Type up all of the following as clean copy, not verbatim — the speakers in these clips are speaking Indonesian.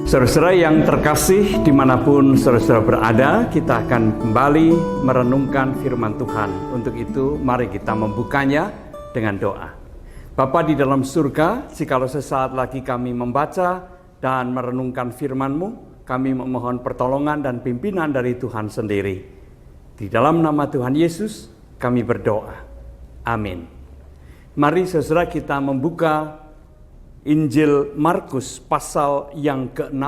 Saudara-saudara yang terkasih, dimanapun saudara-saudara berada, kita akan kembali merenungkan firman Tuhan. Untuk itu, mari kita membukanya dengan doa. Bapa di dalam surga, jikalau sesaat lagi kami membaca dan merenungkan firman-Mu, kami memohon pertolongan dan pimpinan dari Tuhan sendiri. Di dalam nama Tuhan Yesus, kami berdoa. Amin. Mari saudara kita membuka Injil Markus pasal yang ke-6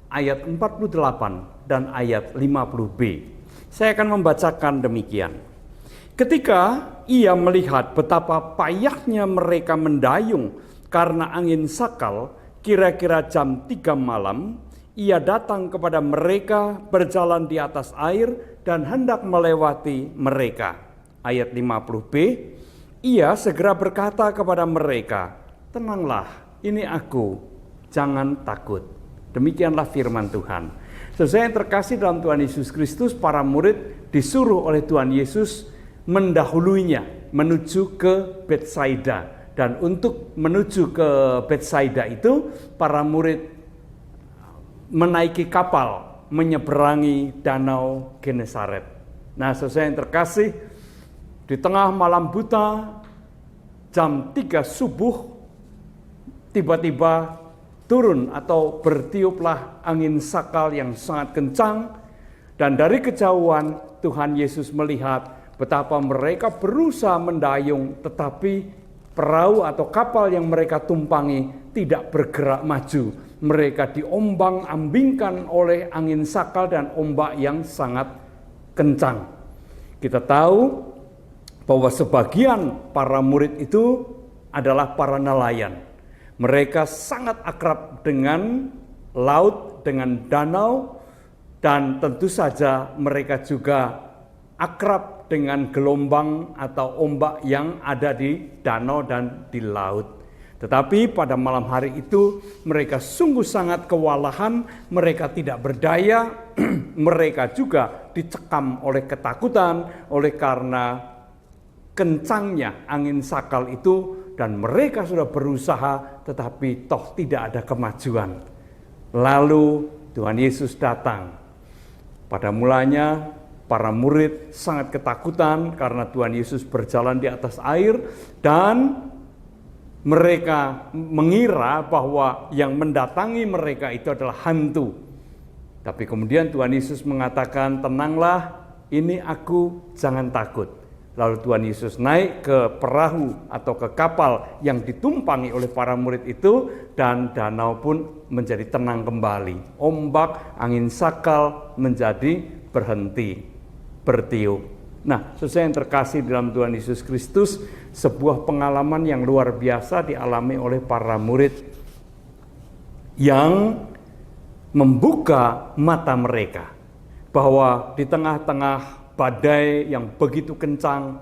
ayat 48 dan ayat 50b. Saya akan membacakan demikian. Ketika ia melihat betapa payahnya mereka mendayung karena angin sakal, kira-kira jam 3 malam, ia datang kepada mereka berjalan di atas air dan hendak melewati mereka. Ayat 50b, ia segera berkata kepada mereka, "Tenanglah, ini aku, jangan takut." Demikianlah firman Tuhan. Saudara yang terkasih dalam Tuhan Yesus Kristus, para murid disuruh oleh Tuhan Yesus mendahuluinya menuju ke Betsaida. Dan untuk menuju ke Betsaida itu, para murid menaiki kapal menyeberangi danau Genesaret. Nah, saudara yang terkasih, di tengah malam buta, jam 3 subuh, tiba-tiba turun atau bertiuplah angin sakal yang sangat kencang, dan dari kejauhan Tuhan Yesus melihat betapa mereka berusaha mendayung, tetapi perahu atau kapal yang mereka tumpangi tidak bergerak maju. Mereka diombang-ambingkan oleh angin sakal dan ombak yang sangat kencang. Kita tahu bahwa sebagian para murid itu adalah para nelayan. Mereka sangat akrab dengan laut, dengan danau, dan tentu saja mereka juga akrab dengan gelombang atau ombak yang ada di danau dan di laut. Tetapi pada malam hari itu mereka sungguh sangat kewalahan, mereka tidak berdaya, mereka juga dicekam oleh ketakutan oleh karena kencangnya angin sakal itu. Dan mereka sudah berusaha, tetapi toh tidak ada kemajuan. Lalu Tuhan Yesus datang. Pada mulanya para murid sangat ketakutan karena Tuhan Yesus berjalan di atas air. Dan mereka mengira bahwa yang mendatangi mereka itu adalah hantu. Tapi kemudian Tuhan Yesus mengatakan, "Tenanglah, ini aku, jangan takut." Lalu Tuhan Yesus naik ke perahu atau ke kapal yang ditumpangi oleh para murid itu, dan danau pun menjadi tenang kembali. Ombak, angin sakal menjadi berhenti, bertiup. Nah, saudara yang terkasih dalam Tuhan Yesus Kristus, sebuah pengalaman yang luar biasa dialami oleh para murid yang membuka mata mereka bahwa di tengah-tengah badai yang begitu kencang,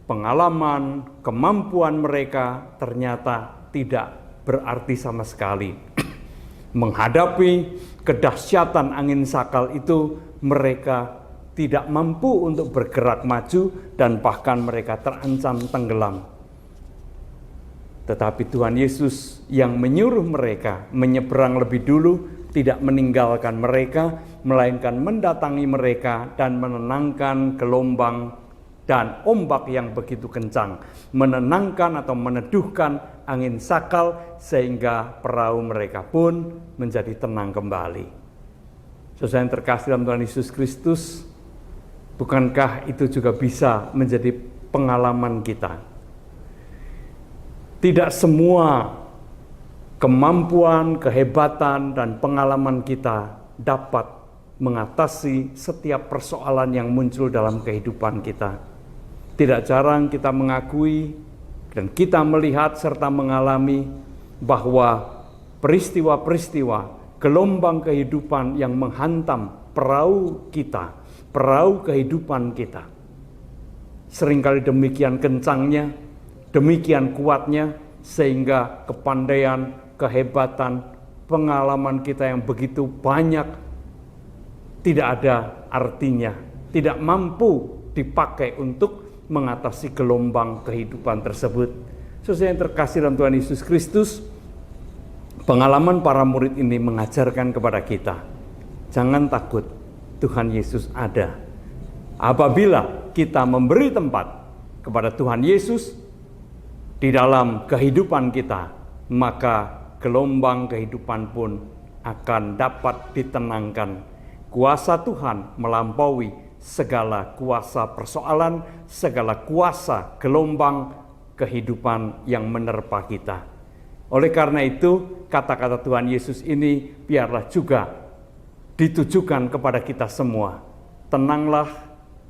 pengalaman, kemampuan mereka ternyata tidak berarti sama sekali. Menghadapi kedahsyatan angin sakal itu, mereka tidak mampu untuk bergerak maju dan bahkan mereka terancam tenggelam. Tetapi Tuhan Yesus yang menyuruh mereka menyeberang lebih dulu, tidak meninggalkan mereka, melainkan mendatangi mereka dan menenangkan gelombang dan ombak yang begitu kencang, menenangkan atau meneduhkan angin sakal sehingga perahu mereka pun menjadi tenang kembali. Saudara yang terkasih dalam Tuhan Yesus Kristus, bukankah itu juga bisa menjadi pengalaman kita? Tidak semua kemampuan, kehebatan, dan pengalaman kita dapat mengatasi setiap persoalan yang muncul dalam kehidupan kita. Tidak jarang kita mengakui dan kita melihat serta mengalami bahwa peristiwa-peristiwa gelombang kehidupan yang menghantam perahu kita, perahu kehidupan kita, seringkali demikian kencangnya, demikian kuatnya, sehingga kepandaian, kehebatan, pengalaman kita yang begitu banyak tidak ada artinya, tidak mampu dipakai untuk mengatasi gelombang kehidupan tersebut. Saudara yang terkasih dalam Tuhan Yesus Kristus, Pengalaman para murid ini mengajarkan kepada kita, jangan takut, Tuhan Yesus ada. Apabila kita memberi tempat kepada Tuhan Yesus di dalam kehidupan kita, maka gelombang kehidupan pun akan dapat ditenangkan. Kuasa Tuhan melampaui segala kuasa persoalan, segala kuasa gelombang kehidupan yang menerpa kita. Oleh karena itu, kata-kata Tuhan Yesus ini biarlah juga ditujukan kepada kita semua. Tenanglah,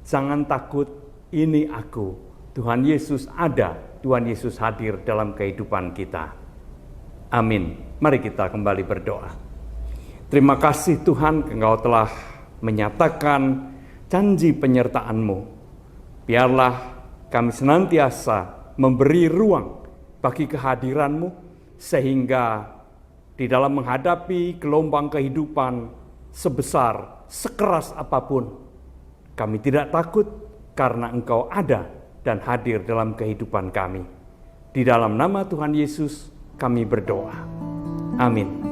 jangan takut, ini aku. Tuhan Yesus ada, Tuhan Yesus hadir dalam kehidupan kita. Amin. Mari kita kembali berdoa. Terima kasih Tuhan, Engkau telah menyatakan janji penyertaan-Mu. Biarlah kami senantiasa memberi ruang bagi kehadiran-Mu, sehingga di dalam menghadapi gelombang kehidupan sebesar, sekeras apapun, kami tidak takut karena Engkau ada dan hadir dalam kehidupan kami. Di dalam nama Tuhan Yesus kami berdoa. Amin.